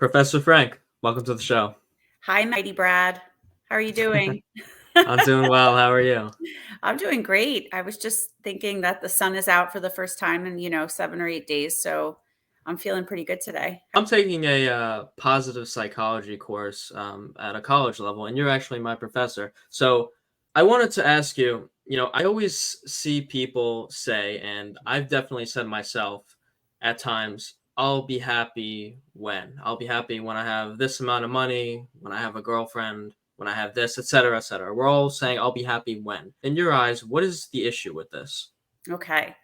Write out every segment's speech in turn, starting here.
Professor Frank, welcome to the show. Hi, Mighty Brad. How are you doing? I'm doing well. How are you? I'm doing great. I was just thinking that the sun is out for the first time in, 7 or 8 days. So I'm feeling pretty good today. I'm taking a positive psychology course at a college level, and you're actually my professor. So I wanted to ask you, I always see people say, and I've definitely said myself at times, I'll be happy when. I'll be happy when I have this amount of money, when I have a girlfriend, when I have this, etc., etc. We're all saying I'll be happy when. In your eyes, what is the issue with this? Okay.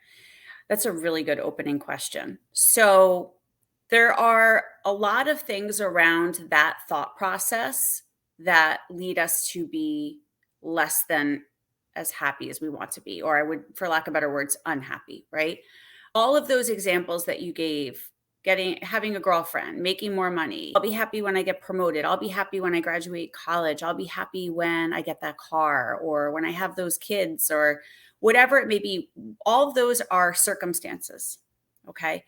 That's a really good opening question. So there are a lot of things around that thought process that lead us to be less than as happy as we want to be, or I would, for lack of better words, unhappy, right? All of those examples that you gave, having a girlfriend, making more money. I'll be happy when I get promoted. I'll be happy when I graduate college. I'll be happy when I get that car or when I have those kids or whatever it may be. All of those are circumstances. Okay.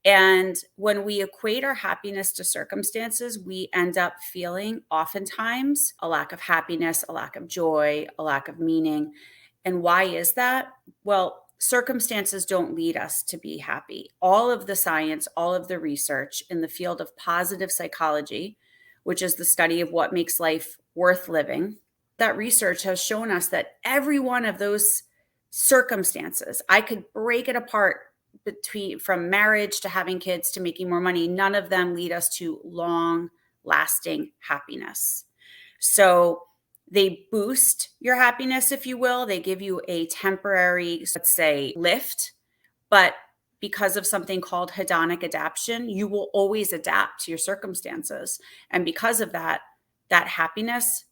And when we equate our happiness to circumstances, we end up feeling oftentimes a lack of happiness, a lack of joy, a lack of meaning. And why is that? Well, circumstances don't lead us to be happy. All of the science, all of the research in the field of positive psychology, which is the study of what makes life worth living, that research has shown us that every one of those circumstances, I could break it apart from marriage to having kids to making more money, none of them lead us to long lasting happiness. So they boost your happiness, if you will. They give you a temporary, let's say, lift, but because of something called hedonic adaptation, you will always adapt to your circumstances. And because of that, that happiness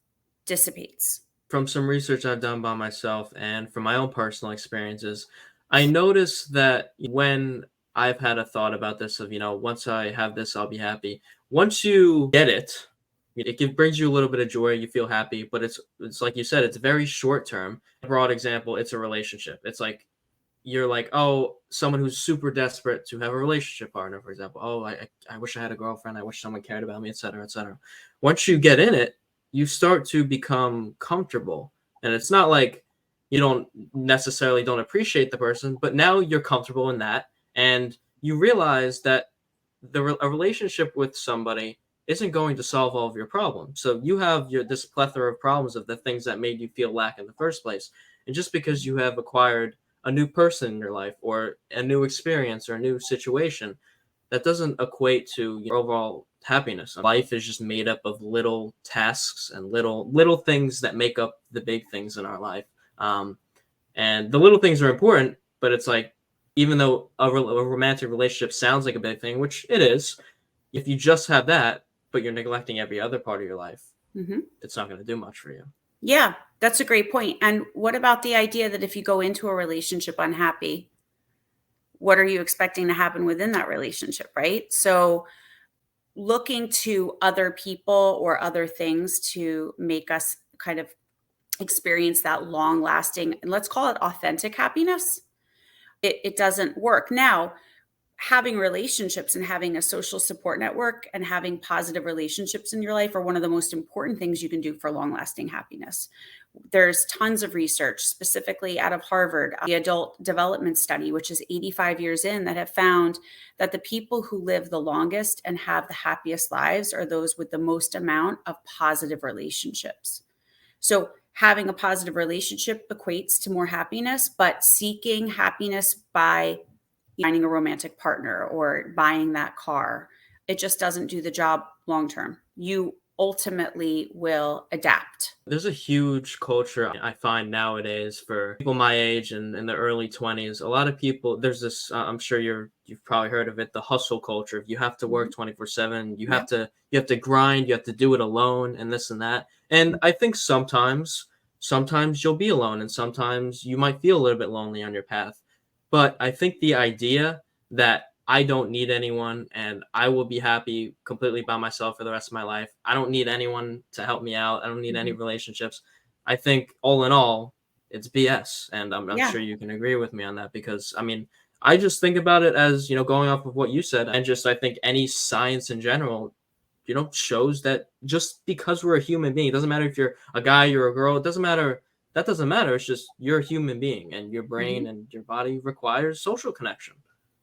dissipates. From some research I've done by myself and from my own personal experiences, I noticed that when I've had a thought about this of, once I have this, I'll be happy. Once you get it, brings you a little bit of joy, you feel happy, but it's like you said, it's very short term. Broad example, it's a relationship. It's like you're like, oh, someone who's super desperate to have a relationship partner, for example. Oh, I wish I had a girlfriend. I wish someone cared about me, etc., etc. Once you get in it, you start to become comfortable. And it's not like you don't necessarily don't appreciate the person, but now you're comfortable in that. And you realize that a relationship with somebody isn't going to solve all of your problems. So you have this plethora of problems of the things that made you feel lack in the first place. And just because you have acquired a new person in your life or a new experience or a new situation, that doesn't equate to your overall happiness. Life is just made up of little tasks and little things that make up the big things in our life. And the little things are important, but it's like even though a romantic relationship sounds like a big thing, which it is, if you just have that, but you're neglecting every other part of your life, it's not going to do much for you. Yeah, that's a great point. And what about the idea that if you go into a relationship unhappy, what are you expecting to happen within that relationship, right? So looking to other people or other things to make us kind of experience that long lasting, and let's call it authentic happiness, it doesn't work. Now, having relationships and having a social support network and having positive relationships in your life are one of the most important things you can do for long lasting happiness. There's tons of research, specifically out of Harvard, the adult development study, which is 85 years in, that have found that the people who live the longest and have the happiest lives are those with the most amount of positive relationships. So having a positive relationship equates to more happiness, but seeking happiness by finding a romantic partner or buying that car, it just doesn't do the job long term. You ultimately will adapt. There's a huge culture I find nowadays for people my age and in the early 20s. A lot of people, there's this, I'm sure you've probably heard of it, the hustle culture. You have to work 24/7. Yep. You have to grind, you have to do it alone and this and that. And I think sometimes you'll be alone and sometimes you might feel a little bit lonely on your path. But I think the idea that I don't need anyone and I will be happy completely by myself for the rest of my life. I don't need anyone to help me out. I don't need any relationships. I think all in all, it's BS. And I'm Yeah. sure you can agree with me on that because I mean, I just think about it as, going off of what you said and just I think any science in general, shows that just because we're a human being, it doesn't matter if you're a guy, you're a girl, it doesn't matter. That doesn't matter. It's just you're a human being, and your Mhm. brain and your body requires social connection.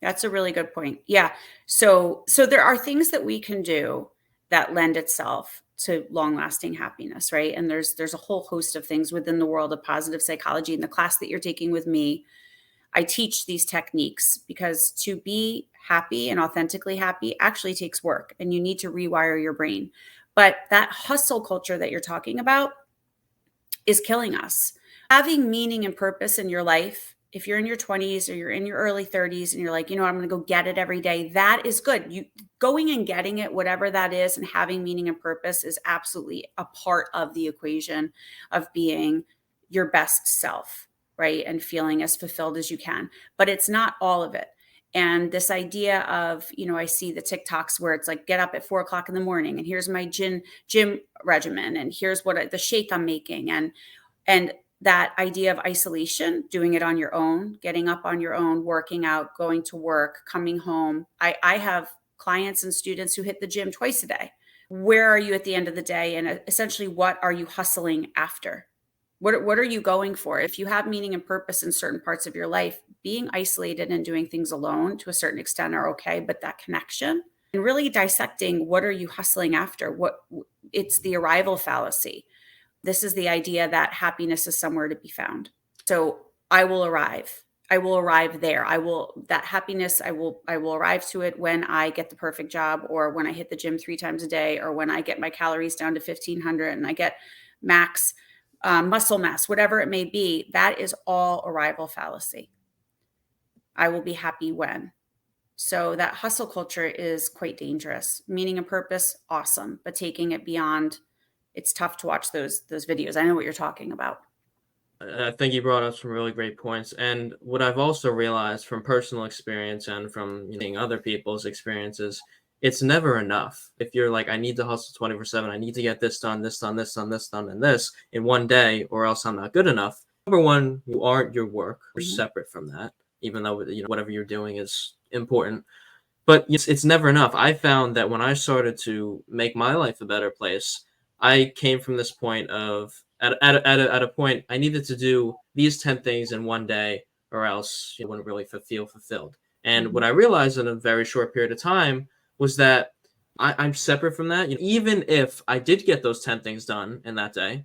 That's a really good point. Yeah. So there are things that we can do that lend itself to long-lasting happiness, right? And there's a whole host of things within the world of positive psychology. In the class that you're taking with me, I teach these techniques because to be happy and authentically happy actually takes work, and you need to rewire your brain. But that hustle culture that you're talking about is killing us. Having meaning and purpose in your life, if you're in your 20s or you're in your early 30s and you're like, I'm going to go get it every day, that is good. You going and getting it, whatever that is, and having meaning and purpose is absolutely a part of the equation of being your best self, right? And feeling as fulfilled as you can. But it's not all of it. And this idea of, I see the TikToks where it's like, get up at 4 o'clock in the morning and here's my gym regimen and here's the shake I'm making, and that idea of isolation, doing it on your own, getting up on your own, working out, going to work, coming home. I have clients and students who hit the gym twice a day. Where are you at the end of the day? And essentially, what are you hustling after? What are you going for? If you have meaning and purpose in certain parts of your life, being isolated and doing things alone to a certain extent are okay, but that connection and really dissecting, what are you hustling after? It's the arrival fallacy. This is the idea that happiness is somewhere to be found. So I will arrive. I will arrive there. That happiness, I will arrive to it when I get the perfect job, or when I hit the gym 3 times a day, or when I get my calories down to 1,500 and I get max muscle mass, whatever it may be. That is all arrival fallacy. I will be happy when. So that hustle culture is quite dangerous. Meaning and purpose, awesome, but taking it beyond, it's tough to watch those videos. I know what you're talking about. I think you brought up some really great points. And what I've also realized from personal experience and from seeing other people's experiences, it's never enough. If you're like, I need to hustle 24/7, I need to get this done, this done, this done, this done, and this in one day, or else I'm not good enough. Number one, you aren't your work. You're Mhm. separate from that, even though whatever you're doing is important. But it's never enough. I found that when I started to make my life a better place, I came from this point of at a point I needed to do these 10 things in one day, or else you wouldn't really feel fulfilled. And what Mhm. I realized in a very short period of time was that I'm separate from that. Even if I did get those 10 things done in that day,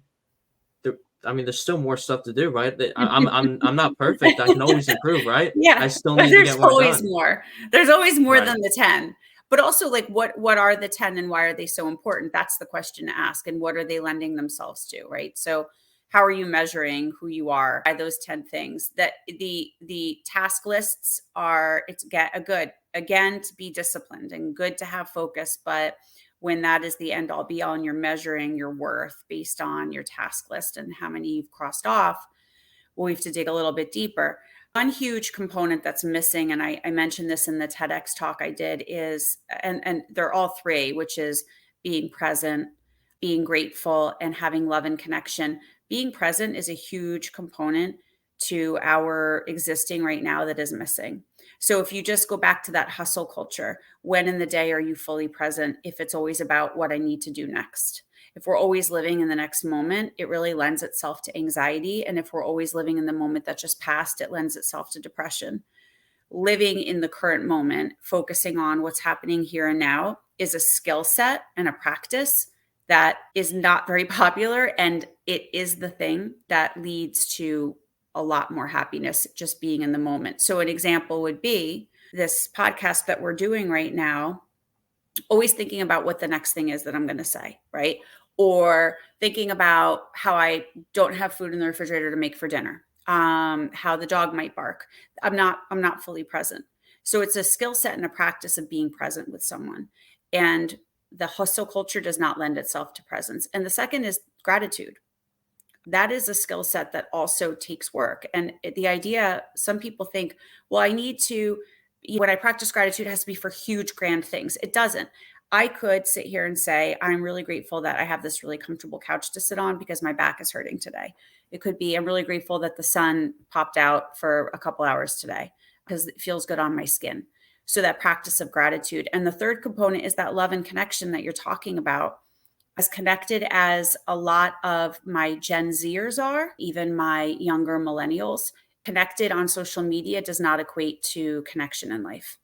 there, I mean, there's still more stuff to do, right? I'm not perfect. I can always improve, right? I Yeah, still but need to there's get more always done. more. There's always more Right. than the 10. But also, like, what are the 10 and why are they so important? That's the question to ask. And what are they lending themselves to, right? So how are you measuring who you are by those 10 things? That the task lists are, it's get a good, again, to be disciplined and good to have focus, but when that is the end all be all and you're measuring your worth based on your task list and how many you've crossed off, well, we have to dig a little bit deeper. One huge component that's missing, and I mentioned this in the TEDx talk I did, is, and they're all three, which is being present, being grateful, and having love and connection. Being present is a huge component to our existing right now that is missing. So if you just go back to that hustle culture, when in the day are you fully present if it's always about what I need to do next? If we're always living in the next moment, it really lends itself to anxiety. And if we're always living in the moment that just passed, it lends itself to depression. Living in the current moment, focusing on what's happening here and now, is a skill set and a practice that is not very popular. And it is the thing that leads to a lot more happiness, just being in the moment. So, an example would be this podcast that we're doing right now, always thinking about what the next thing is that I'm going to say, right? Or thinking about how I don't have food in the refrigerator to make for dinner, how the dog might bark. I'm not fully present. So it's a skill set and a practice of being present with someone. And the hustle culture does not lend itself to presence. And the second is gratitude. That is a skill set that also takes work. And the idea, some people think, well, I need to, when I practice gratitude, it has to be for huge, grand things. It doesn't. I could sit here and say, I'm really grateful that I have this really comfortable couch to sit on because my back is hurting today. It could be, I'm really grateful that the sun popped out for a couple hours today because it feels good on my skin. So that practice of gratitude. And the third component is that love and connection that you're talking about. As connected as a lot of my Gen Zers are, even my younger millennials, connected on social media does not equate to connection in life.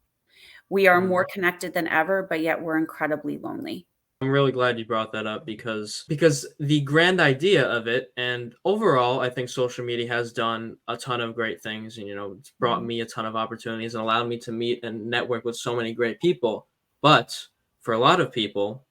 We are more Mm. connected than ever, but yet we're incredibly lonely. I'm really glad you brought that up because the grand idea of it, and overall I think social media has done a ton of great things, and it's brought Mhm, me a ton of opportunities and allowed me to meet and network with so many great people. But for a lot of people,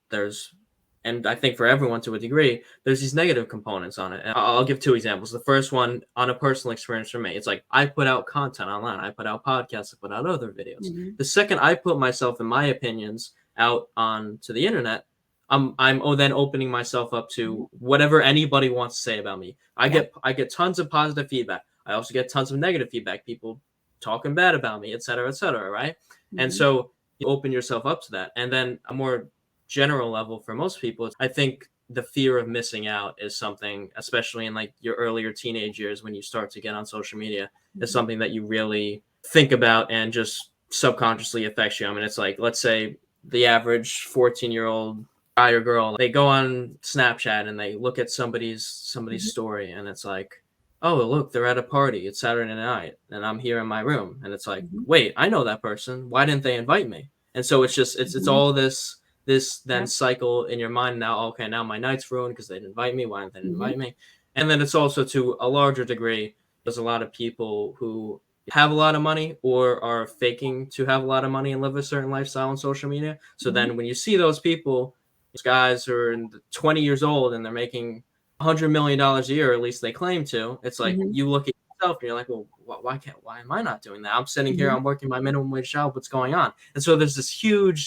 and I think for everyone to a degree, there's these negative components on it. And I'll give two examples. The first one, on a personal experience for me, it's like I put out content online, I put out podcasts, I put out other videos. mhm, The second I put myself and my opinions out onto the internet, I'm then opening myself up mhm. to whatever anybody wants to say about me. I Yeah. get I get tons of positive feedback. I also get tons of negative feedback. People talking bad about me, et cetera, right? And Mhm, so you open yourself up to that. And then a more general level for most people, I think the fear of missing out is something, especially in like your earlier teenage years when you start to get on social media, is mhm, something that you really think about and just subconsciously affects you. I mean, it's like, let's say the average 14-year-old guy or girl, they go on Snapchat and they look at somebody's mhm, story, and it's like, oh look, they're at a party, it's Saturday night and I'm here in my room, and it's like, mhm, wait, I know that person, why didn't they invite me? And so it's mhm. all this then Yep. cycle in your mind. Now, okay, now my night's ruined because they didn't invite me, why didn't they Mhm, invite me? And then it's also, to a larger degree, there's a lot of people who have a lot of money or are faking to have a lot of money and live a certain lifestyle on social media. So mhm, then when you see those people, these guys who are 20 years old and they're making $100 million a year, or at least they claim to, it's like mhm, you look at yourself and you're like, well, why am I not doing that? I'm sitting here, mhm. I'm working my minimum wage job. What's going on? And so there's this huge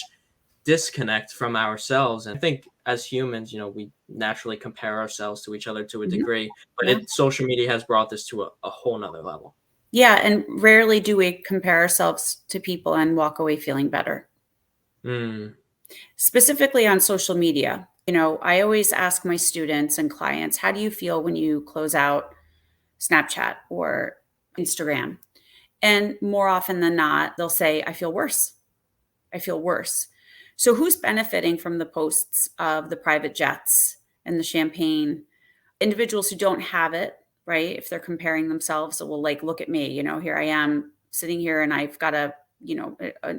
disconnect from ourselves. And I think as humans, we naturally compare ourselves to each other to a Mhm. degree, but Yeah. social media has brought this to a whole nother level. Yeah, and rarely do we compare ourselves to people and walk away feeling better. Mm, Specifically on social media, I always ask my students and clients, how do you feel when you close out Snapchat or Instagram? And more often than not, they'll say, I feel worse. I feel worse. So who's benefiting from the posts of the private jets and the champagne? Individuals who don't have it, right? If they're comparing themselves, so, well, like, look at me, here I am sitting here and I've got a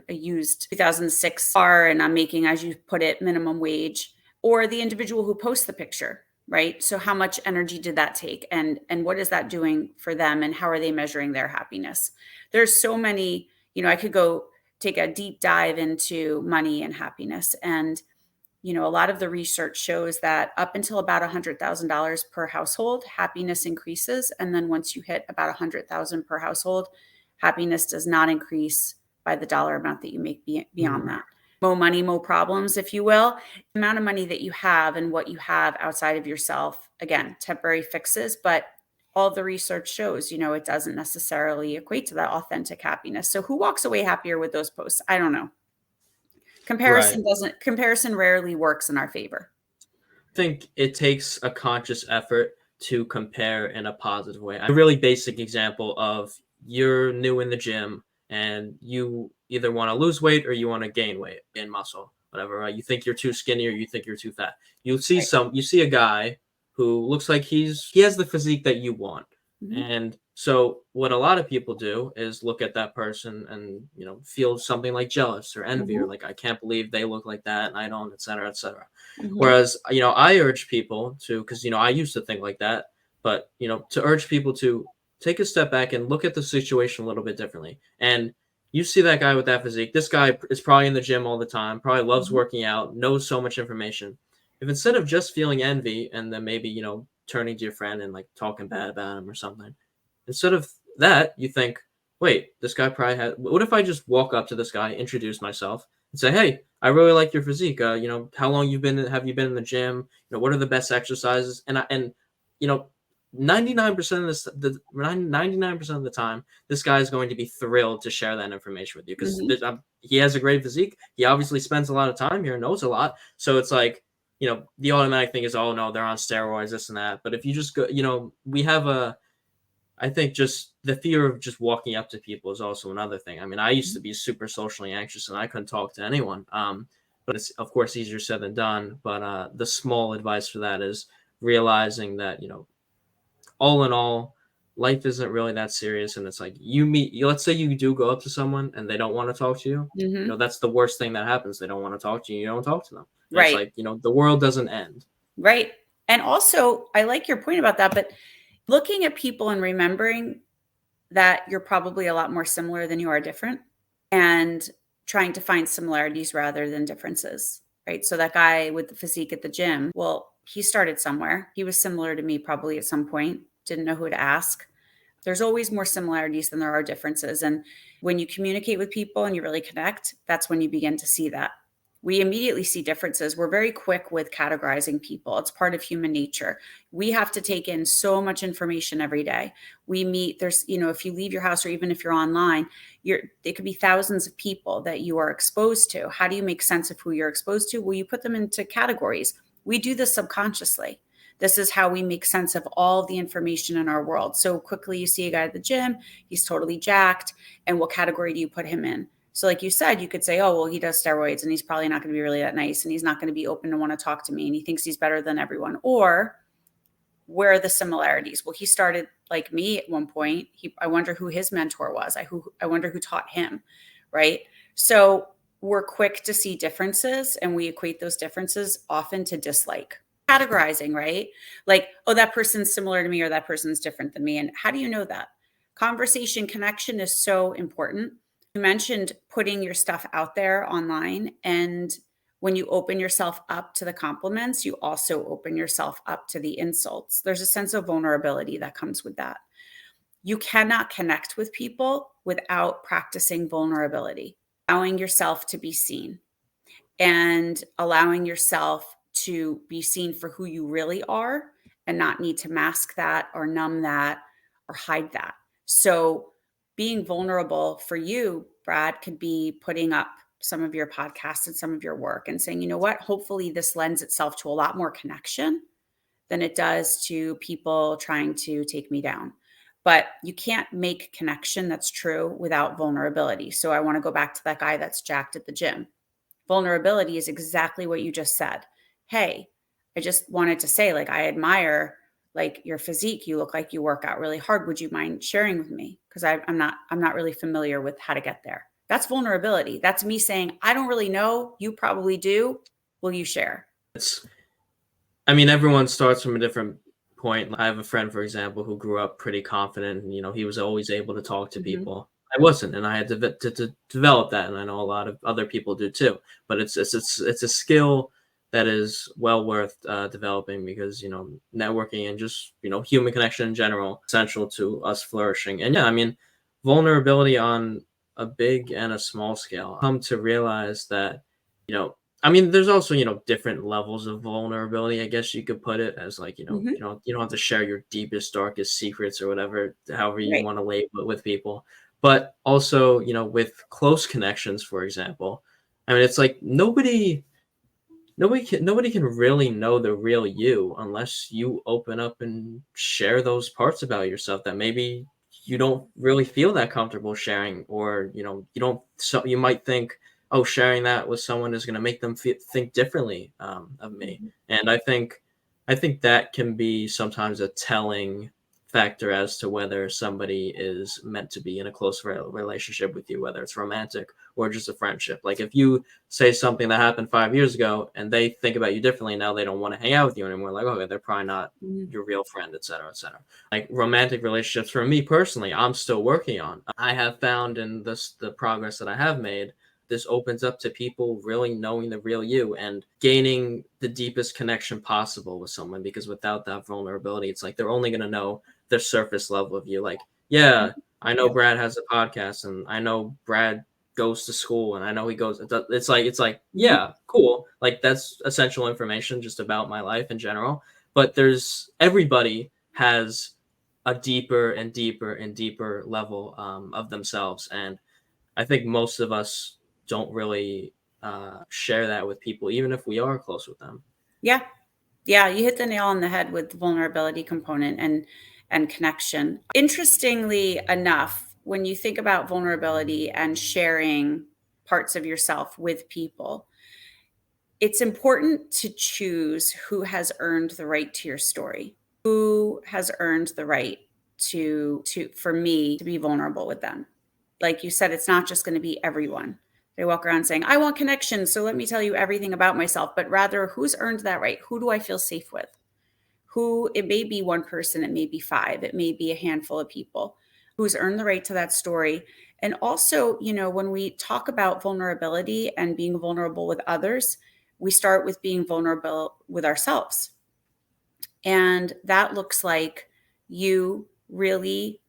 used 2006 car and I'm making, as you put it, minimum wage. Or the individual who posts the picture, right? So how much energy did that take, and what is that doing for them, and how are they measuring their happiness? There's so many, I could go take a deep dive into money and happiness. And a lot of the research shows that up until about $100,000 per household, happiness increases. And then once you hit about 100,000 per household, happiness does not increase by the dollar amount that you make beyond mm, that. More money, more problems, if you will. The amount of money that you have and what you have outside of yourself, again, temporary fixes, but all the research shows, it doesn't necessarily equate to that authentic happiness. So who walks away happier with those posts? I don't know. right. Comparison rarely works in our favor. Think it takes a conscious effort to compare in a positive way. A really basic example of, you're new in the gym and you either want to lose weight or you want to gain weight, gain muscle, whatever. Right? You think you're too skinny or you think you're too fat. Right. You see a guy who looks like he has the physique that you want. Mhm, And so what a lot of people do is look at that person and, feel something like jealous or envy, or mhm, like, I can't believe they look like that and I don't, et cetera, et cetera. mhm, Whereas, I urge people to, because, I used to think like that, but, to urge people to take a step back and look at the situation a little bit differently. And you see that guy with that physique, this guy is probably in the gym all the time, probably loves mhm, working out, knows so much information. If instead of just feeling envy and then maybe, turning to your friend and like talking bad about him or something, instead of that, you think, wait, this guy probably had. What if I just walk up to this guy, introduce myself, and say, hey, I really like your physique. How long have you been in the gym? What are the best exercises? And you know, 99% of the 99% of the time, this guy is going to be thrilled to share that information with you because mhm, he has a great physique. He obviously spends a lot of time here, knows a lot. So it's like, the automatic thing is, oh no, they're on steroids, this and that. But if you just go, we have a I think just the fear of just walking up to people is also another thing. I mean, I used to be super socially anxious and I couldn't talk to anyone. But it's of course easier said than done. But the small advice for that is realizing that, all in all, life isn't really that serious. And it's like let's say you do go up to someone and they don't want to talk to you. Mhm. That's the worst thing that happens. They don't want to talk to you. You don't talk to them. And it's Right. like, the world doesn't end. Right. And also, I like your point about that, but looking at people and remembering that you're probably a lot more similar than you are different, and trying to find similarities rather than differences, right? So that guy with the physique at the gym, well, he started somewhere. He was similar to me probably at some point, didn't know who to ask. There's always more similarities than there are differences. And when you communicate with people and you really connect, that's when you begin to see that. We immediately see differences. We're very quick with categorizing people. It's part of human nature. We have to take in so much information every day. We meet, if you leave your house or even if you're online, it could be thousands of people that you are exposed to. How do you make sense of who you're exposed to? Well, you put them into categories. We do this subconsciously. This is how we make sense of all the information in our world. So quickly you see a guy at the gym, he's totally jacked. And what category do you put him in? So like you said, you could say, oh, well, he does steroids and he's probably not going to be really that nice. And he's not going to be open to want to talk to me. And he thinks he's better than everyone. Or where are the similarities? Well, he started like me at one point. I wonder who his mentor was. I wonder who taught him, right? So we're quick to see differences and we equate those differences often to dislike. Categorizing, right? Like, oh, that person's similar to me or that person's different than me. And how do you know that? Conversation connection is so important. You mentioned putting your stuff out there online, and when you open yourself up to the compliments, you also open yourself up to the insults. There's a sense of vulnerability that comes with that. You cannot connect with people without practicing vulnerability, allowing yourself to be seen and allowing yourself to be seen for who you really are and not need to mask that or numb that or hide that. So, being vulnerable for you, Brad, could be putting up some of your podcasts and some of your work and saying, you know what, hopefully this lends itself to a lot more connection than it does to people trying to take me down. But you can't make connection that's true without vulnerability. So, I want to go back to that guy that's jacked at the gym. Vulnerability is exactly what you just said. Hey, I just wanted to say, like, I admire like your physique. You look like you work out really hard. Would you mind sharing with me? Because I'm not really familiar with how to get there. That's vulnerability. That's me saying, I don't really know. You probably do. Will you share? Everyone starts from a different point. I have a friend, for example, who grew up pretty confident. And, he was always able to talk to Mm-hmm. people. I wasn't, and I had to develop that, and I know a lot of other people do too. But it's a skill that is well worth developing because networking and just human connection in general essential to us flourishing. And yeah, vulnerability on a big and a small scale. I come to realize that you know there's also, different levels of vulnerability, I guess you could put it as like, Mm-hmm. you don't have to share your deepest, darkest secrets or whatever, however you Right. want to label it with people. But also, with close connections, for example, it's like nobody can really know the real you unless you open up and share those parts about yourself that maybe you don't really feel that comfortable sharing, or you don't, so you might think, oh, sharing that with someone is going to make them think differently of me. Mm-hmm. And I think that can be sometimes a telling factor as to whether somebody is meant to be in a close relationship with you, whether it's romantic or just a friendship. Like if you say something that happened 5 years ago and they think about you differently, now they don't want to hang out with you anymore, like, okay, they're probably not Mm-hmm. your real friend, etc., etc. Like romantic relationships, for me personally, I'm still working on. I have found in the progress that I have made, this opens up to people really knowing the real you and gaining the deepest connection possible with someone, because without that vulnerability, it's like they're only going to know the surface level of you. Like, yeah, I know Yep. Brad has a podcast, and I know Brad goes to school, and I know he goes. It's like Mm-hmm. yeah, cool. Like that's essential information just about my life in general. But everybody has a deeper and deeper and deeper level of themselves, and I think most of us don't really share that with people, even if we are close with them. Yeah. Yeah, you hit the nail on the head with the vulnerability component. And and connection. Interestingly enough, when you think about vulnerability and sharing parts of yourself with people, it's important to choose who has earned the right to your story, who has earned the right to for me to be vulnerable with them. Like you said, it's not just going to be everyone. They walk around saying, I want connection, so let me tell you everything about myself, but rather who's earned that right? Who do I feel safe with? Who, it may be one person, it may be five, it may be a handful of people who's earned the right to that story. And also, when we talk about vulnerability and being vulnerable with others, we start with being vulnerable with ourselves. And that looks like you really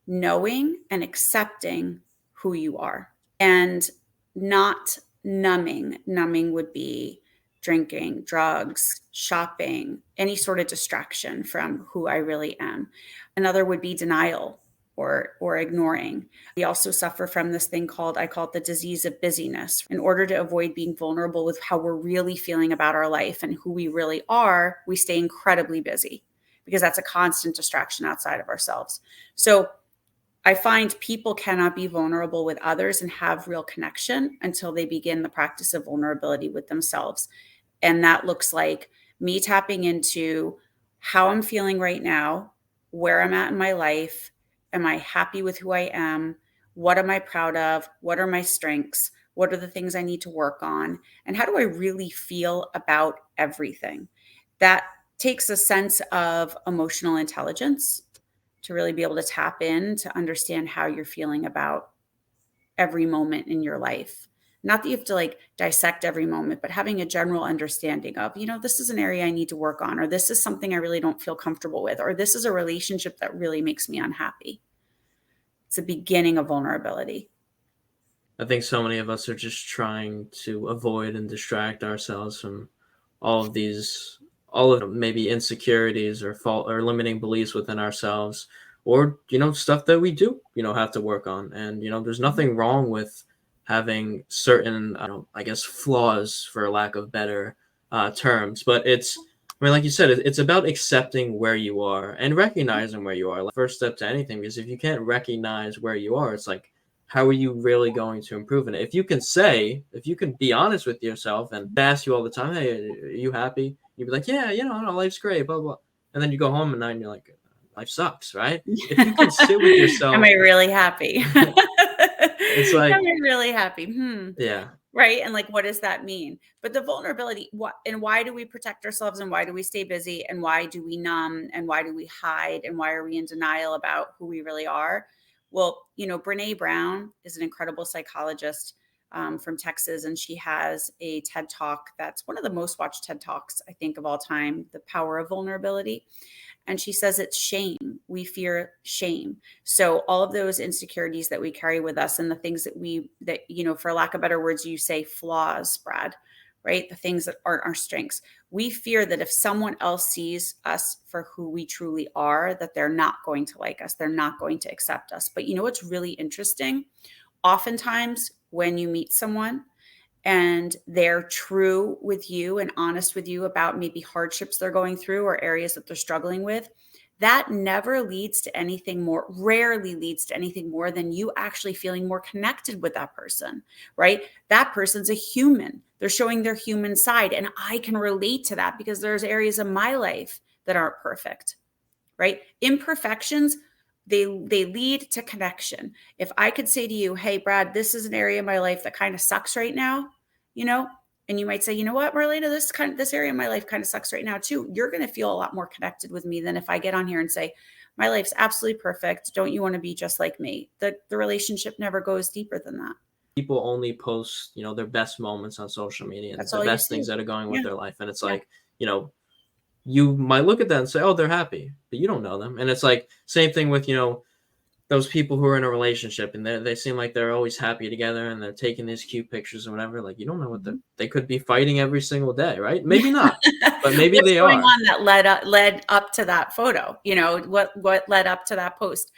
knowing and accepting who you are and not numbing. Numbing would be drinking, drugs, shopping, any sort of distraction from who I really am. Another would be denial or ignoring. We also suffer from this thing I call it the disease of busyness. In order to avoid being vulnerable with how we're really feeling about our life and who we really are, we stay incredibly busy because that's a constant distraction outside of ourselves. So I find people cannot be vulnerable with others and have real connection until they begin the practice of vulnerability with themselves. And that looks like me tapping into how I'm feeling right now, where I'm at in my life. Am I happy with who I am? What am I proud of? What are my strengths? What are the things I need to work on? And how do I really feel about everything? That takes a sense of emotional intelligence to really be able to tap in to understand how you're feeling about every moment in your life. Not that you have to like dissect every moment, but having a general understanding of, this is an area I need to work on, or this is something I really don't feel comfortable with, or this is a relationship that really makes me unhappy. It's the beginning of vulnerability. I think so many of us are just trying to avoid and distract ourselves from all of maybe insecurities or fault or limiting beliefs within ourselves, or stuff that we do have to work on. And there's nothing wrong with having certain I guess flaws, for lack of better terms, but like you said, it's about accepting where you are and recognizing where you are. Like, first step to anything, because if you can't recognize where you are, it's like, how are you really going to improve in it? If you can be honest with yourself and ask you all the time, hey, are you happy? You'd be like, yeah, no, life's great, blah, blah. And then you go home at night and you're like, life sucks, right? If you can sit with Am yourself, I really happy? it's Am like, I really happy? yeah, Right. And like, what does that mean? But the vulnerability, why do we protect ourselves, and why do we stay busy, and why do we numb, and why do we hide, and why are we in denial about who we really are? Well, Brene Brown is an incredible psychologist from Texas, and she has a TED Talk that's one of the most watched TED Talks, I think, of all time, The Power of Vulnerability. And she says it's shame. We fear shame. So all of those insecurities that we carry with us, and the things that for lack of better words, you say flaws, Brad, right? The things that aren't our strengths. We fear that if someone else sees us for who we truly are, that they're not going to like us. They're not going to accept us. But what's really interesting? Oftentimes when you meet someone and they're true with you and honest with you about maybe hardships they're going through or areas that they're struggling with, that never leads to anything more, rarely leads to anything more than you actually feeling more connected with that person, right? That person's a human. They're showing their human side. And I can relate to that because there's areas of my life that aren't perfect, right? Imperfections, they lead to connection. If I could say to you, hey, Brad, this is an area of my life that kind of sucks right now, and you might say, you know what, Marlena, this area of my life kind of sucks right now too. You're going to feel a lot more connected with me than if I get on here and say, my life's absolutely perfect. Don't you want to be just like me? The relationship never goes deeper than that. people only post their best moments on social media and That's the all you best see. things that are going with Yeah. their life. And it's Yeah. like, you might look at that and say, oh, they're happy, but you don't know them. And it's like same thing with those people who are in a relationship and they seem like they're always happy together and they're taking these cute pictures or whatever. Like, you don't know what they could be fighting every single day, right? Maybe not, but maybe What's they going are. on that led up to that photo? What led up to that post?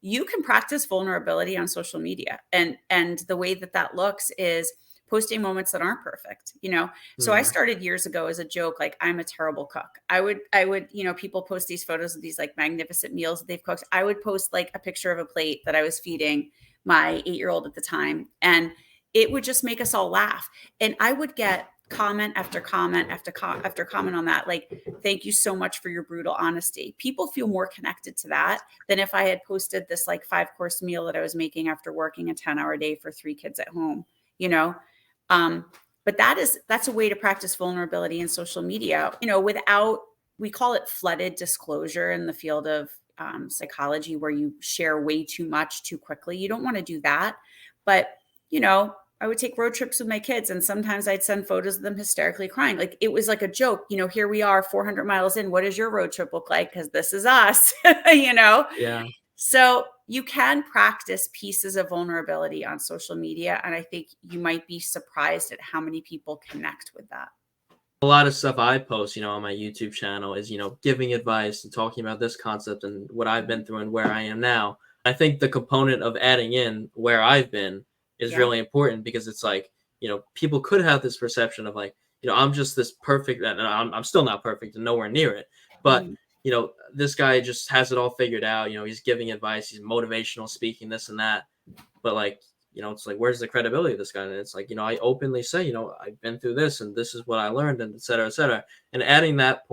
You can practice vulnerability on social media, and the way that looks is posting moments that aren't perfect, you know? So I Mhm. started years ago as a joke, like, I'm a terrible cook. You know, people post these photos of these like magnificent meals that they've cooked. I would post like a picture of a plate that I was feeding my 8-year-old at the time. And it would just make us all laugh. And I would get comment after comment after comment on that. Like, thank you so much for your brutal honesty. People feel more connected to that than if I had posted this like 5-course meal that I was making after working a 10-hour day for 3 kids at home, you know? Um, but that's a way to practice vulnerability in social media, you know, without, we call it flooded disclosure in the field of psychology, where you share way too much too quickly. You don't want to do that. But, you know, I would take road trips with my kids, and sometimes I'd send photos of them hysterically crying. Like, it was like a joke, you know, here we are 400 miles in. What does your road trip look like? Because this is us, you know? Yeah. So you can practice pieces of vulnerability on social media. And I think you might be surprised at how many people connect with that. A lot of stuff I post, on my YouTube channel is, giving advice and talking about this concept and what I've been through and where I am now. I think the component of adding in where I've been is Yeah. really important, because it's like, people could have this perception of like, I'm just this perfect, and I'm still not perfect and nowhere near it. But, Mhm. this guy just has it all figured out. He's giving advice, he's motivational speaking, this and that. But like, it's like, where's the credibility of this guy? And it's like, I openly say, I've been through this and this is what I learned, and et cetera, et cetera. And adding that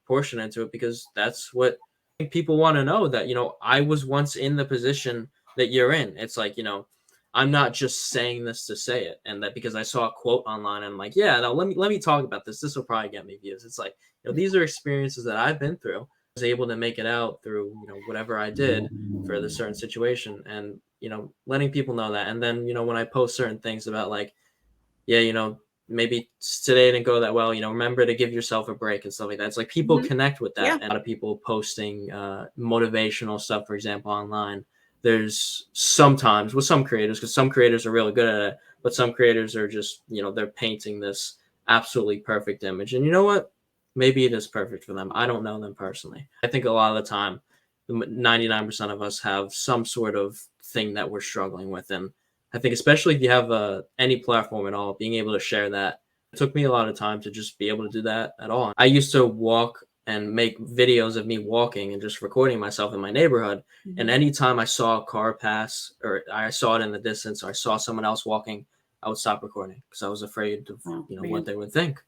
portion into it, because that's what I think people want to know, that, I was once in the position that you're in. It's like, I'm not just saying this to say it, and that because I saw a quote online and I'm like, yeah, no, let me talk about this. This will probably get me views. It's like, these are experiences that I've been through. I was able to make it out through, whatever I did for the certain situation, and letting people know that. And then when I post certain things about like, yeah, maybe today didn't go that well, remember to give yourself a break and stuff like that. It's like people Mhm. connect with Yeah. that. And a lot of people posting motivational stuff, for example, online. There's sometimes with some creators, because some creators are really good at it, but some creators are just, they're painting this absolutely perfect image. And you know what, maybe it is perfect for them. I don't know them personally. I think a lot of the time 99% of us have some sort of thing that we're struggling with. And I think especially if you have any platform at all, being able to share that. It took me a lot of time to just be able to do that at all. I used to walk and make videos of me walking and just recording myself in my neighborhood. And Mhm. anytime I saw a car pass, or I saw it in the distance, or I saw someone else walking, I would stop recording because I was afraid of Oh, what man. they would think.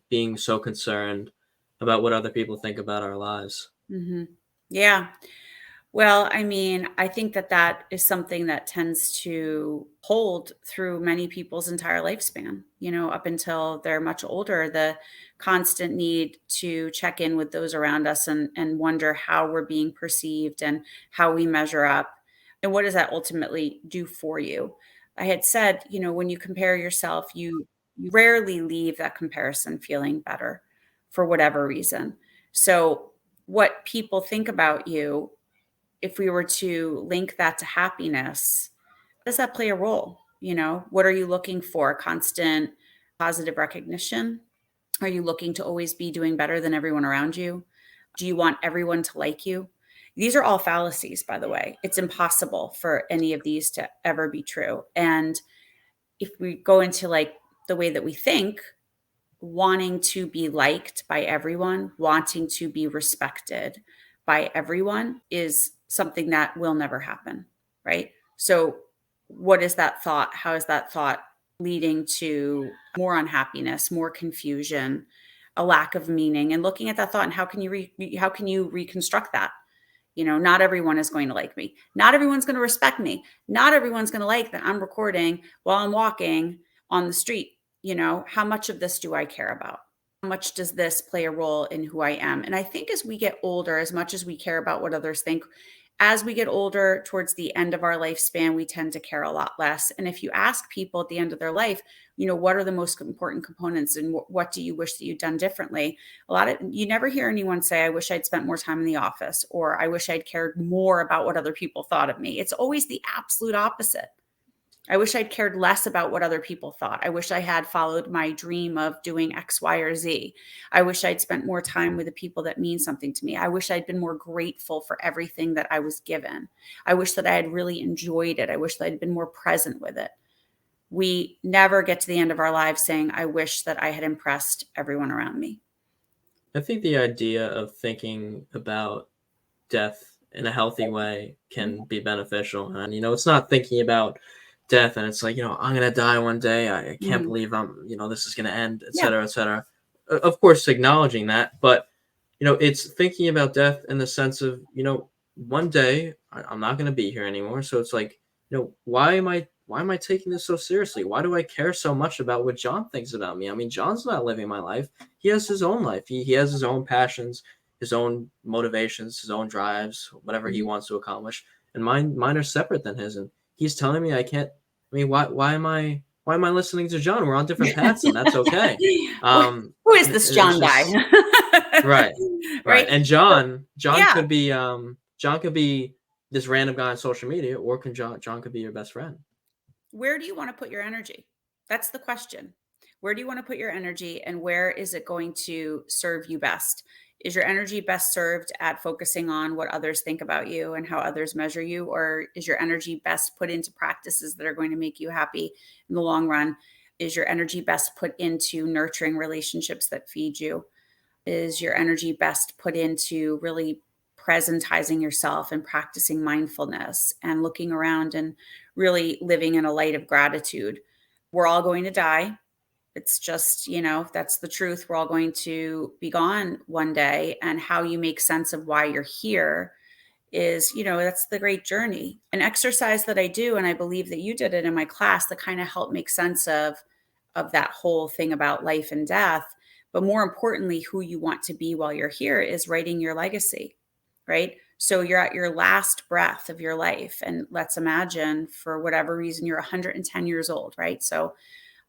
Being so concerned about what other people think about our lives. Mhm. Yeah. Well, I mean, I think that that is something that tends to hold through many people's entire lifespan, you know, up until they're much older. The constant need to check in with those around us and wonder how we're being perceived and how we measure up. And what does that ultimately do for you? I had said, you know, when you compare yourself, you rarely leave that comparison feeling better for whatever reason. So, what people think about you, if we were to link that to happiness, does that play a role? You know, what are you looking for? Constant positive recognition? Are you looking to always be doing better than everyone around you? Do you want everyone to like you? These are all fallacies, by the way. It's impossible for any of these to ever be true. And if we go into like the way that we think, wanting to be liked by everyone, wanting to be respected by everyone is something that will never happen, right? So, what is that thought? How is that thought leading to more unhappiness, more confusion, a lack of meaning? And looking at that thought, and how can you how can you reconstruct that? You know, not everyone is going to like me. Not everyone's going to respect me. Not everyone's going to like that I'm recording while I'm walking on the street. You know, how much of this do I care about? How much does this play a role in who I am? And I think as we get older, as much as we care about what others think, as we get older towards the end of our lifespan, we tend to care a lot less. And if you ask people at the end of their life, you know, what are the most important components and what do you wish that you'd done differently? A lot of, you never hear anyone say, I wish I'd spent more time in the office, or I wish I'd cared more about what other people thought of me. It's always the absolute opposite. I wish I'd cared less about what other people thought. I wish I had followed my dream of doing X, Y, or Z. I wish I'd spent more time with the people that mean something to me. I wish I'd been more grateful for everything that I was given. I wish that I had really enjoyed it. I wish that I'd been more present with it. we never get to the end of our lives saying, I wish that I had impressed everyone around me. I think the idea of thinking about death in a healthy way can be beneficial. And, it's not thinking about death and it's like, I'm going to die one day. I can't Mm-hmm. believe this is going to end, et Yeah. cetera, et cetera. Of course, acknowledging that, but, it's thinking about death in the sense of, one day I'm not going to be here anymore. So it's like, why am I taking this so seriously? Why do I care so much about what John thinks about me? I mean, John's not living my life. He has his own life. He has his own passions, his own motivations, his own drives, whatever he Mm-hmm. wants to accomplish, and mine are separate than his. And he's telling me I can't. I mean, why am I listening to John? We're on different paths, and that's okay. Who is this It's John guy? just right, right. Right. And So, John yeah. could be this random guy on social media, or can John could be your best friend. Where do you want to put your energy? That's the question. Where do you want to put your energy, and where is it going to serve you best? Is your energy best served at focusing on what others think about you and how others measure you? Or is your energy best put into practices that are going to make you happy in the long run? Is your energy best put into nurturing relationships that feed you? Is your energy best put into really presentizing yourself and practicing mindfulness and looking around and really living in a light of gratitude? We're all going to die. It's just, that's the truth. We're all going to be gone one day. And how you make sense of why you're here is, that's the great journey. An exercise that I do, and I believe that you did it in my class, that kind of helped make sense of that whole thing about life and death, but more importantly, who you want to be while you're here, is writing your legacy, right? So you're at your last breath of your life, and let's imagine, for whatever reason, you're 110 years old, right? So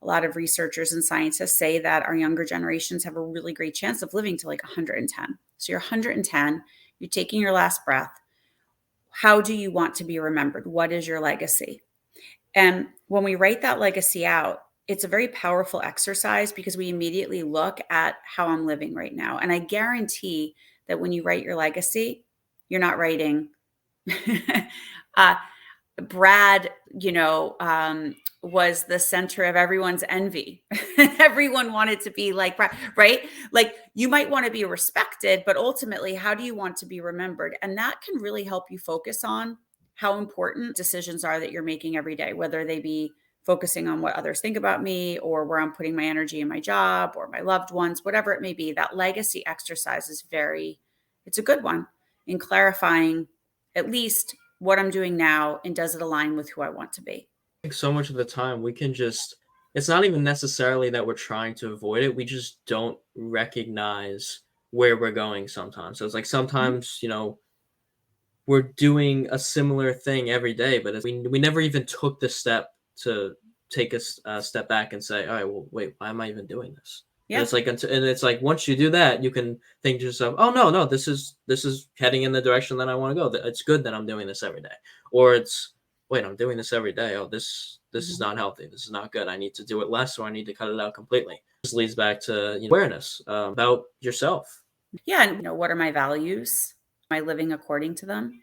a lot of researchers and scientists say that our younger generations have a really great chance of living to like 110. So you're 110, you're taking your last breath. How do you want to be remembered? What is your legacy? And when we write that legacy out, it's a very powerful exercise because we immediately look at how I'm living right now. And I guarantee that when you write your legacy, you're not writing uh, Brad, was the center of everyone's envy. Everyone wanted to be like Brad, right? Like, you might want to be respected, but ultimately, how do you want to be remembered? And that can really help you focus on how important decisions are that you're making every day, whether they be focusing on what others think about me, or where I'm putting my energy in my job or my loved ones, whatever it may be. That legacy exercise is it's a good one in clarifying at least what I'm doing now, and does it align with who I want to be? Think so much of the time we can just it's not even necessarily that we're trying to avoid it. We just don't recognize where we're going sometimes. So it's like Mhm. sometimes, we're doing a similar thing every day, but we never even took the step to take a step back and say, all right, well, wait, why am I even doing this? And Yeah. it's like once you do that, you can think to yourself, oh no, this is heading in the direction that I want to go. It's good that I'm doing this every day, or it's wait, I'm doing this every day. Oh, this is Mhm. not healthy. This is not good. I need to do it less, or I need to cut it out completely. This leads back to awareness about yourself. Yeah. And, what are my values? Am I living according to them?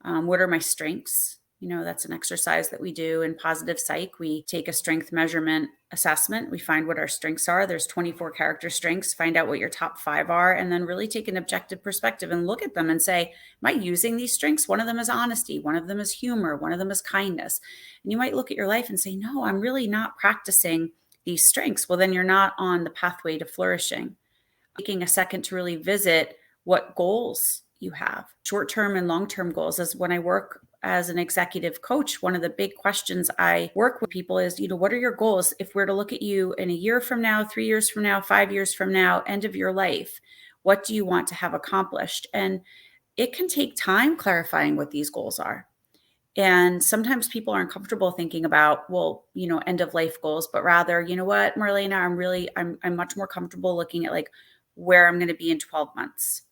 What are my strengths? That's an exercise that we do in positive psych. We take a strength measurement assessment. We find what our strengths are. There's 24 character strengths. Find out what your top 5 are, and then really take an objective perspective and look at them and say, am I using these strengths? One of them is honesty. One of them is humor. One of them is kindness. And you might look at your life and say, no, I'm really not practicing these strengths. Well, then you're not on the pathway to flourishing. Taking a second to really visit what goals you have, short-term and long-term goals. As when I work as an executive coach, one of the big questions I work with people is, what are your goals? If we're to look at you in a year from now, 3 years from now, 5 years from now, end of your life, what do you want to have accomplished? And it can take time clarifying what these goals are. And sometimes people aren't comfortable thinking about, well, end of life goals, but rather, you know what, Marlena, I'm much more comfortable looking at like where I'm going to be in 12 months.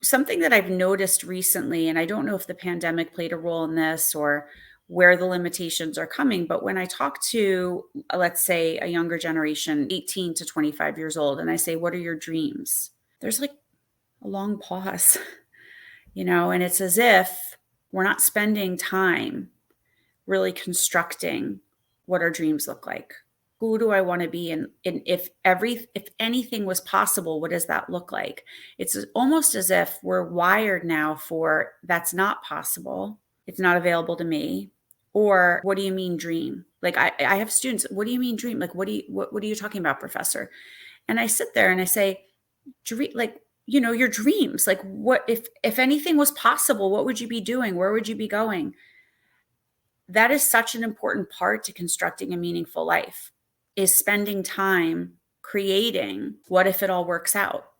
Something that I've noticed recently, and I don't know if the pandemic played a role in this or where the limitations are coming, but when I talk to, let's say, a younger generation, 18 to 25 years old, and I say, what are your dreams? There's like a long pause, and it's as if we're not spending time really constructing what our dreams look like? Who do I want to be? And if anything was possible, what does that look like? It's almost as if we're wired now for that's not possible. It's not available to me. Or what do you mean dream? Like I have students, what do you mean dream? Like what are you talking about, professor? And I sit there and I say, dream, like, your dreams, like what if anything was possible, what would you be doing? Where would you be going? That is such an important part to constructing a meaningful life, is spending time creating what if it all works out?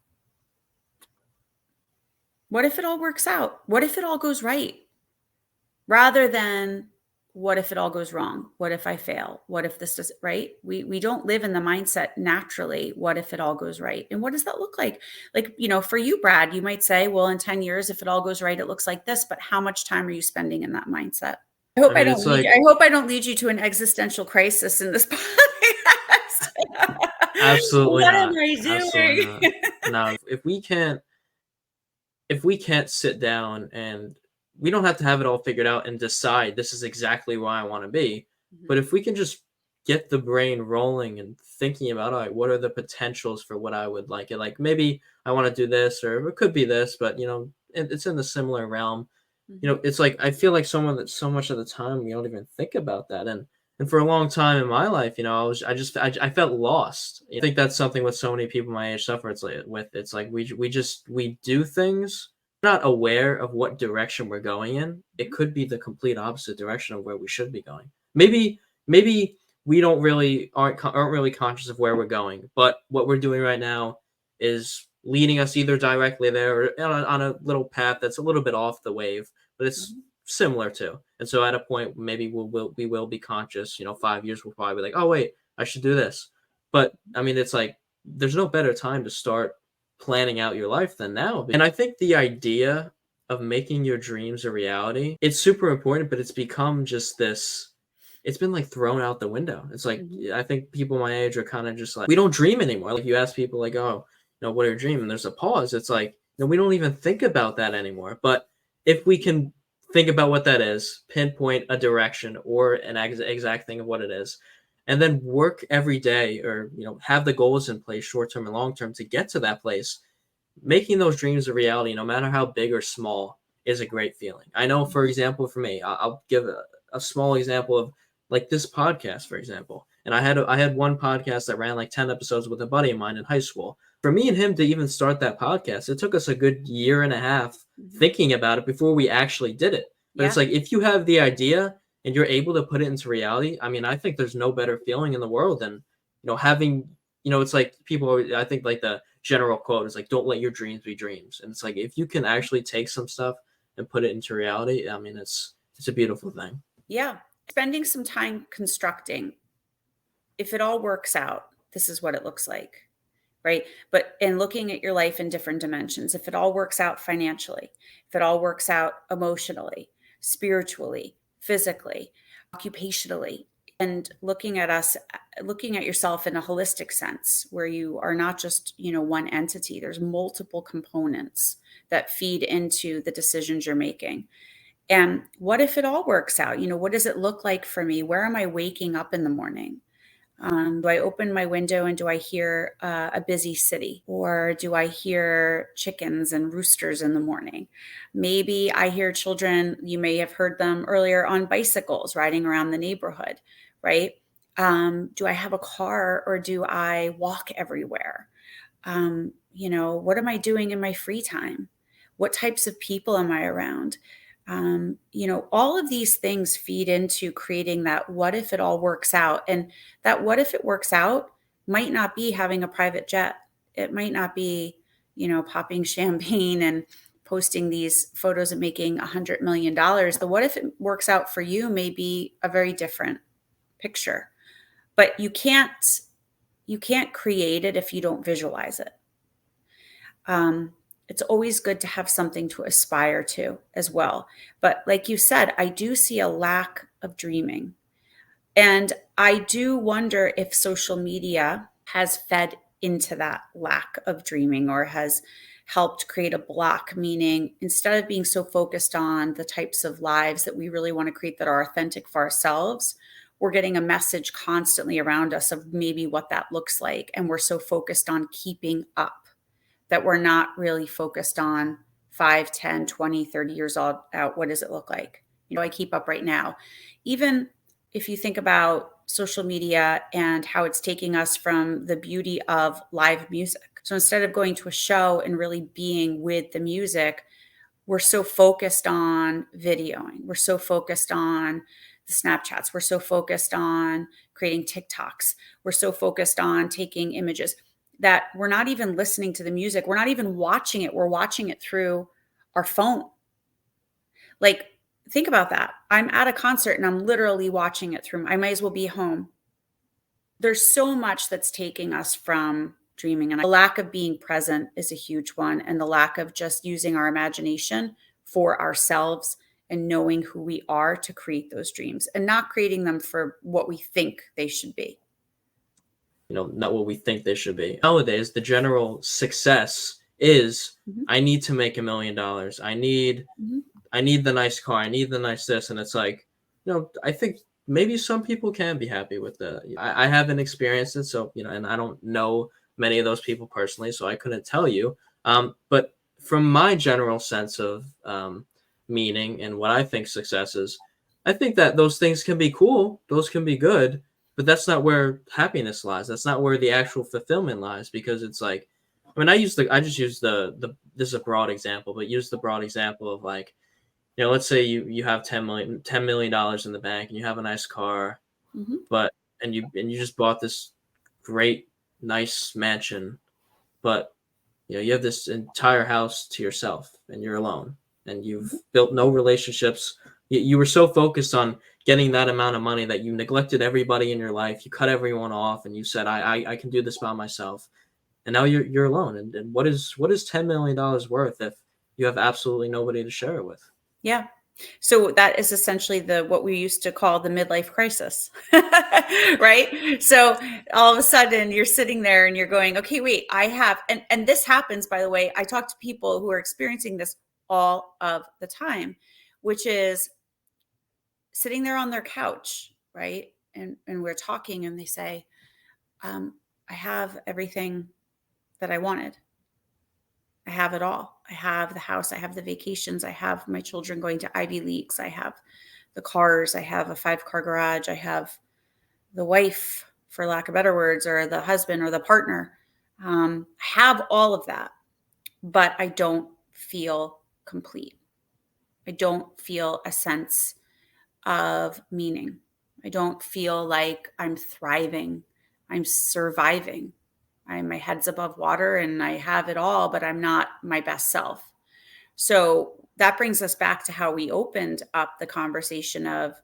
What if it all works out? What if it all goes right? Rather than what if it all goes wrong? What if I fail? What if this doesn't, right? We don't live in the mindset naturally, what if it all goes right? And what does that look like? Like, for you, Brad, you might say, well, in 10 years, if it all goes right, it looks like this, but how much time are you spending in that mindset? I hope I I mean, don't it's lead like I hope I don't lead you to an existential crisis in this podcast. absolutely What am not. I Absolutely doing? not. No, if we can't sit down, and we don't have to have it all figured out and decide this is exactly where I want to be, but Mhm, if we can just get the brain rolling and thinking about, all right, what are the potentials for what I would like? It like maybe I want to do this, or it could be this, but it's in the similar realm. mhm, It's like I feel like someone that so much of the time we don't even think about that. And for a long time in my life, I felt lost. I think that's something with so many people my age suffer. It's like we do things, not aware of what direction we're going in. It mhm, could be the complete opposite direction of where we should be going. Maybe we don't really aren't really conscious of where we're going, but what we're doing right now is leading us either directly there or on a little path that's a little bit off the wave, but it's mhm, similar to. And so at a point, maybe we will be conscious. 5 years we'll probably be like, oh wait, I should do this. But I mean, it's like there's no better time to start planning out your life than now. And I think the idea of making your dreams a reality, it's super important, but it's become just this. It's been like thrown out the window. It's like mhm, I think people my age are kind of just like we don't dream anymore. Like you ask people like, oh, what are your dreams? And there's a pause. It's like we don't even think about that anymore. But if we can think about what that is, pinpoint a direction or an exact thing of what it is, and then work every day, or have the goals in place, short term and long term, to get to that place. Making those dreams a reality, no matter how big or small, is a great feeling. I know, for mhm, example, for me, I'll give a small example of like this podcast, for example. And I had one podcast that ran like 10 episodes with a buddy of mine in high school. For me and him to even start that podcast, it took us a good year and a half mhm. thinking about it before we actually did it. But it's Yeah, like if you have the idea and you're able to put it into reality, I mean, I think there's no better feeling in the world than having it's like I think like the general quote is like, don't let your dreams be dreams. And it's like if you can actually take some stuff and put it into reality, I mean, it's a beautiful thing. yeah. Spending some time constructing, if it all works out, this is what it looks like, right? But in looking at your life in different dimensions, if it all works out financially, if it all works out emotionally, spiritually, physically, occupationally, and looking at yourself in a holistic sense where you are not just, one entity, there's multiple components that feed into the decisions you're making. And what if it all works out? What does it look like for me? Where am I waking up in the morning? Do I open my window and do I hear a busy city? Or do I hear chickens and roosters in the morning? Maybe I hear children, you may have heard them earlier, on bicycles riding around the neighborhood, right? Do I have a car or do I walk everywhere? What am I doing in my free time? What types of people am I around? All of these things feed into creating that what if it all works out. And that what if it works out might not be having a private jet. It might not be, popping champagne and posting these photos of making $100 million. The what if it works out for you may be a very different picture. But you can't create it if you don't visualize it. It's always good to have something to aspire to as well. But like you said, I do see a lack of dreaming. And I do wonder if social media has fed into that lack of dreaming or has helped create a block, meaning instead of being so focused on the types of lives that we really want to create that are authentic for ourselves, we're getting a message constantly around us of maybe what that looks like. And we're so focused on keeping up that we're not really focused on 5, 10, 20, 30 years out. What does it look like? I keep up right now. Even if you think about social media and how it's taking us from the beauty of live music. So instead of going to a show and really being with the music, we're so focused on videoing. We're so focused on the Snapchats. We're so focused on creating TikToks. We're so focused on taking images that we're not even listening to the music. We're not even watching it. We're watching it through our phone. Like, think about that. I'm at a concert and I'm literally watching it through. I might as well be home. There's so much that's taking us from dreaming, and the lack of being present is a huge one, and the lack of just using our imagination for ourselves and knowing who we are to create those dreams and not creating them for what we think they should be. Not what we think they should be. Nowadays, the general success is I need to make $1 million. I need the nice car. I need the nice this. And it's like, I think maybe some people can be happy with that. I haven't experienced it, so, and I don't know many of those people personally, so I couldn't tell you. But from my general sense of meaning and what I think success is, I think that those things can be cool. Those can be good. But that's not where happiness lies. That's not where the actual fulfillment lies, because it's like, I mean, I just use the this is a broad example, but use the broad example of like, let's say you have $10 million in the bank and you have a nice car, but and you just bought this great nice mansion, but you have this entire house to yourself and you're alone and you've built no relationships. You were so focused on getting that amount of money that you neglected everybody in your life. You cut everyone off and you said, I can do this by myself. And now you're alone. And what is $10 million worth if you have absolutely nobody to share it with? Yeah. So that is essentially what we used to call the midlife crisis, right? So all of a sudden you're sitting there and you're going, okay, wait, and this happens, by the way. I talk to people who are experiencing this all of the time, which is sitting there on their couch, right? And we're talking and they say, I have everything that I wanted. I have it all. I have the house. I have the vacations. I have my children going to Ivy Leagues. I have the cars. I have a 5-car garage. I have the wife, for lack of better words, or the husband or the partner. I have all of that, but I don't feel complete. I don't feel a sense of meaning. I don't feel like I'm thriving. I'm surviving. My head's above water and I have it all, but I'm not my best self. So that brings us back to how we opened up the conversation of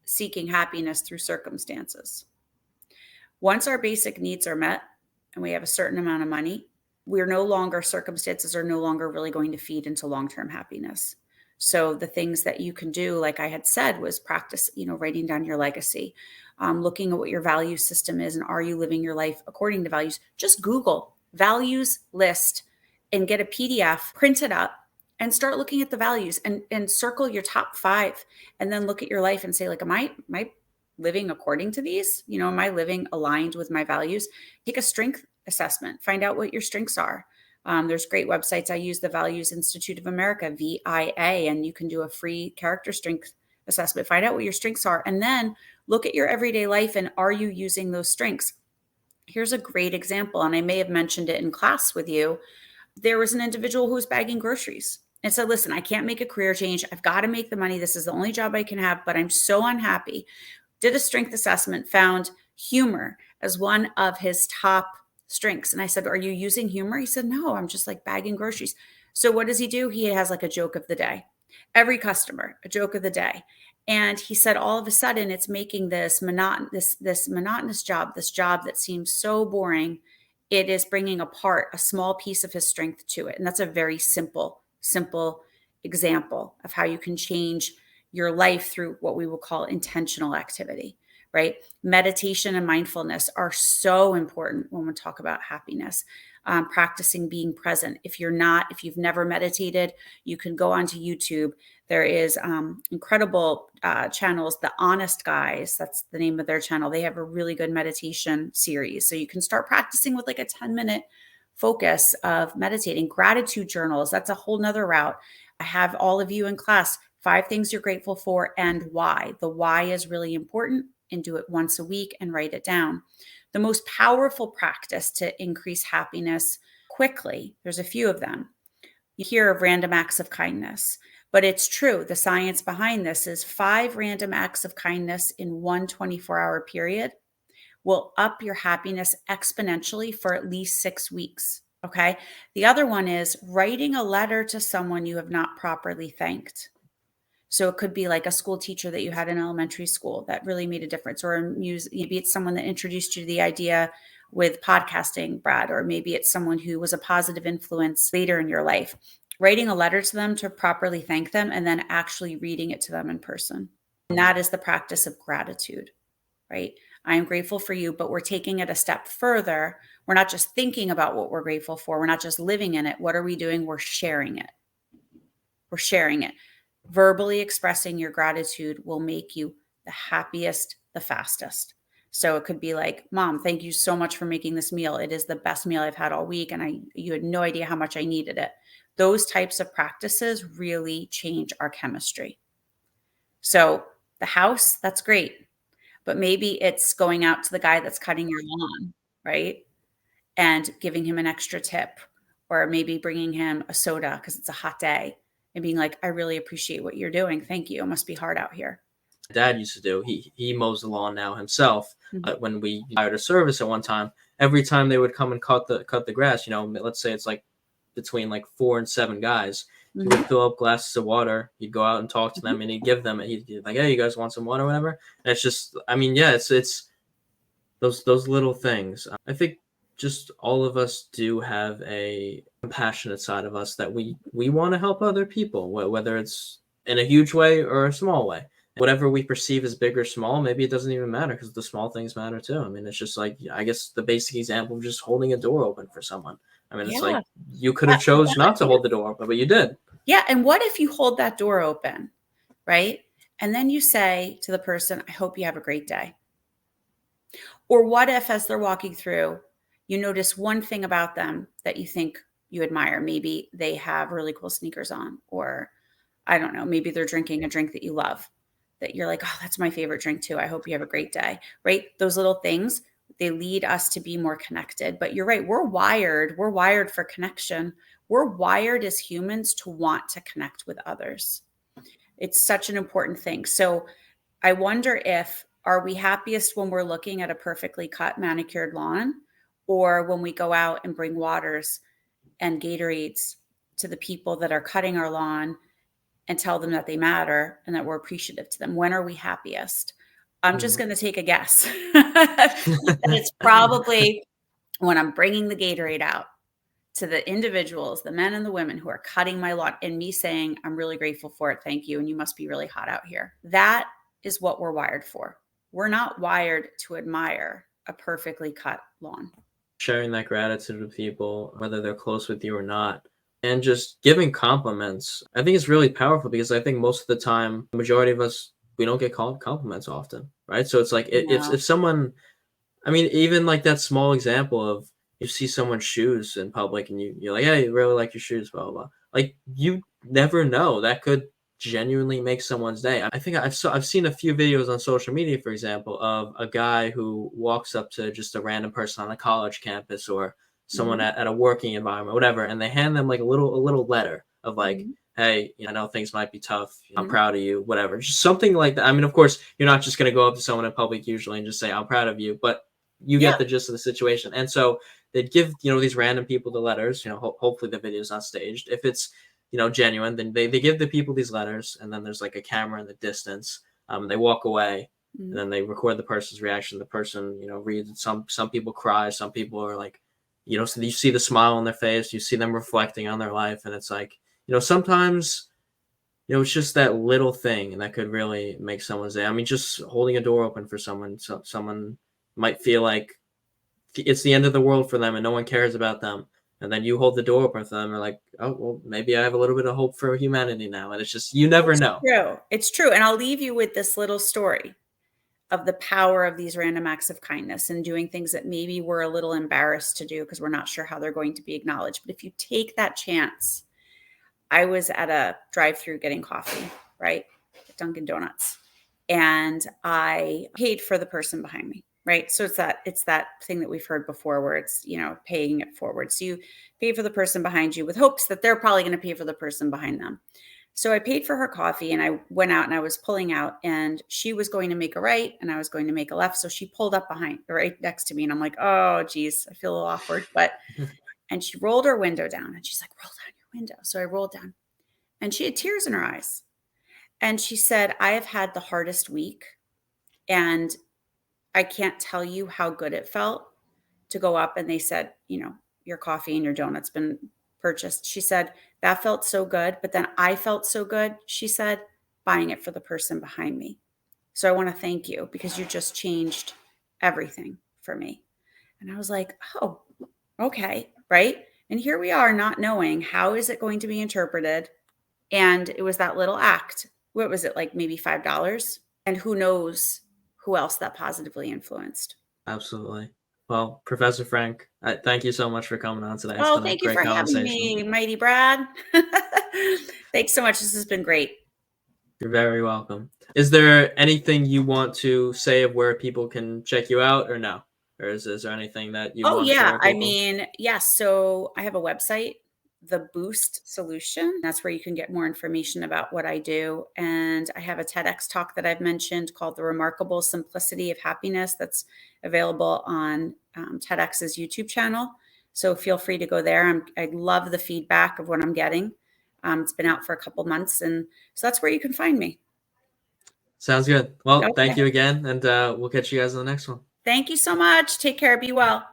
seeking happiness through circumstances. Once our basic needs are met and we have a certain amount of money, circumstances are no longer really going to feed into long-term happiness. So the things that you can do, like I had said, was practice, writing down your legacy, looking at what your value system is, and are you living your life according to values? Just Google values list and get a PDF, print it up, and start looking at the values and circle your top 5, and then look at your life and say, like, am I living according to these? Am I living aligned with my values? Take a strength assessment, find out what your strengths are. There's great websites. I use the Values Institute of America, VIA, and you can do a free character strength assessment. Find out what your strengths are, and then look at your everyday life and are you using those strengths? Here's a great example, and I may have mentioned it in class with you. There was an individual who was bagging groceries and said, listen, I can't make a career change. I've got to make the money. This is the only job I can have, but I'm so unhappy. Did a strength assessment, found humor as one of his top strengths. And I said, are you using humor? He said, no, I'm just like bagging groceries. So what does he do? He has like a joke of the day. Every customer, a joke of the day. And he said, all of a sudden, it's making this monotonous job, this job that seems so boring. It is bringing apart a small piece of his strength to it. And that's a very simple example of how you can change your life through what we will call intentional activity. Right? Meditation and mindfulness are so important when we talk about happiness. practicing being present. If you've never meditated, you can go onto YouTube. There is incredible channels, The Honest Guys, that's the name of their channel. They have a really good meditation series. So you can start practicing with like a 10-minute focus of meditating. Gratitude journals, that's a whole nother route. I have all of you in class, 5 things you're grateful for and why. The why is really important, and do it once a week and write it down. The most powerful practice to increase happiness quickly, there's a few of them. You hear of random acts of kindness, but it's true. The science behind this is 5 random acts of kindness in one 24-hour period will up your happiness exponentially for at least 6 weeks. Okay. The other one is writing a letter to someone you have not properly thanked. So it could be like a school teacher that you had in elementary school that really made a difference, or maybe it's someone that introduced you to the idea with podcasting, Brad, or maybe it's someone who was a positive influence later in your life. Writing a letter to them to properly thank them, and then actually reading it to them in person. And that is the practice of gratitude, right? I am grateful for you, but we're taking it a step further. We're not just thinking about what we're grateful for. We're not just living in it. What are we doing? We're sharing it. We're sharing it. Verbally expressing your gratitude will make you the happiest the fastest. So it could be like, Mom, thank you so much for making this meal. It is the best meal I've had all week, and you had no idea how much I needed it. Those types of practices really change our chemistry. So the house, that's great. But maybe it's going out to the guy that's cutting your lawn, right? And giving him an extra tip, or maybe bringing him a soda because it's a hot day, and being like, I really appreciate what you're doing. Thank you. It must be hard out here. Dad used to do. He mows the lawn now himself. Mhm. When we hired a service at one time, every time they would come and cut the grass, let's say it's like between like 4 and 7 guys, he would Mhm. fill up glasses of water. He'd go out and talk to them, and he'd give them. And he'd be like, "Hey, you guys want some water, or whatever?" And it's just, I mean, yeah, it's those little things. I think just all of us do have a compassionate side of us that we want to help other people, whether it's in a huge way or a small way. Whatever we perceive as big or small, maybe it doesn't even matter because the small things matter too. I mean, it's just like, I guess the basic example of just holding a door open for someone. I mean, it's Yeah. like you could have chose not to hold the door open, but you did. Yeah. And what if you hold that door open, right? And then you say to the person, I hope you have a great day. Or what if, as they're walking through, you notice one thing about them that you think you admire? Maybe they have really cool sneakers on, or I don't know, maybe they're drinking a drink that you love, that you're like, oh, that's my favorite drink too. I hope you have a great day, right? Those little things, they lead us to be more connected. But you're right, we're wired for connection. We're wired as humans to want to connect with others. It's such an important thing. So I wonder, if are we happiest when we're looking at a perfectly cut manicured lawn, or when we go out and bring waters and Gatorades to the people that are cutting our lawn and tell them that they matter and that we're appreciative to them? When are we happiest? I'm just Mhm. going to take a guess that it's probably when I'm bringing the Gatorade out to the individuals, the men and the women who are cutting my lawn, and me saying, I'm really grateful for it. Thank you. And you must be really hot out here. That is what we're wired for. We're not wired to admire a perfectly cut lawn. Sharing that gratitude with people, whether they're close with you or not, and just giving compliments. I think it's really powerful because I think most of the time, the majority of us, we don't get called compliments often, right? So it's like No. if someone, I mean, even like that small example of you see someone's shoes in public and you're like, hey, you really like your shoes, blah, blah, blah. Like, you never know. That could genuinely make someone's day. I think I've seen a few videos on social media, for example, of a guy who walks up to just a random person on a college campus or someone Mhm. at a working environment, whatever, and they hand them like a little letter of like, Mhm. hey, I know things might be tough. I'm Mhm. proud of you, whatever. Just something like that. I mean, of course, you're not just going to go up to someone in public usually and just say, I'm proud of you, but you Yeah. get the gist of the situation. And so they'd give, these random people the letters, hopefully the video's not staged. If it's, genuine, then they give the people these letters, and then there's like a camera in the distance. They walk away, and Mhm. then they record the person's reaction. The person, reads it. Some people cry. Some people are like, so you see the smile on their face. You see them reflecting on their life. And it's like, sometimes, it's just that little thing, and that could really make someone's day. I mean, just holding a door open for someone, so someone might feel like it's the end of the world for them and no one cares about them. and then you hold the door open for them, and like, oh well, maybe I have a little bit of hope for humanity now. And it's just, you never It's know. true. It's true. And I'll leave you with this little story of the power of these random acts of kindness and doing things that maybe we're a little embarrassed to do because we're not sure how they're going to be acknowledged. But if you take that chance, I was at a drive-through getting coffee, right? At Dunkin' Donuts. And I paid for the person behind me, right? So it's that thing that we've heard before where it's, paying it forward. So you pay for the person behind you with hopes that they're probably going to pay for the person behind them. So I paid for her coffee and I went out and I was pulling out and she was going to make a right and I was going to make a left. So she pulled up behind right next to me and I'm like, oh, geez, I feel a little awkward. And she rolled her window down and she's like, roll down your window. So I rolled down and she had tears in her eyes. And she said, I have had the hardest week and I can't tell you how good it felt to go up and they said, your coffee and your donut's been purchased. She said, that felt so good. But then I felt so good, she said, buying it for the person behind me. So I want to thank you because you just changed everything for me. And I was like, oh, okay. Right. And here we are not knowing how is it going to be interpreted. And it was that little act. What was it, like maybe $5? And who knows who else that positively influenced. Absolutely. Well, Professor Frank, thank you so much for coming on today. It's Oh, been a thank you great for having conversation. me, Mighty Brad. Thanks so much. This has been great. You're very welcome. Is there anything you want to say of where people can check you out, or no? Or is there anything that you Oh, want to share yeah. with I people? mean, yes. So I have a website, The Boost Solution. That's where you can get more information about what I do. And I have a TEDx talk that I've mentioned called The Remarkable Simplicity of Happiness that's available on TEDx's YouTube channel. So feel free to go there. I love the feedback of what I'm getting. It's been out for a couple months. And so that's where you can find me. Sounds good. Well, thank Okay. you again, and we'll catch you guys in the next one. Thank you so much. Take care. Be well.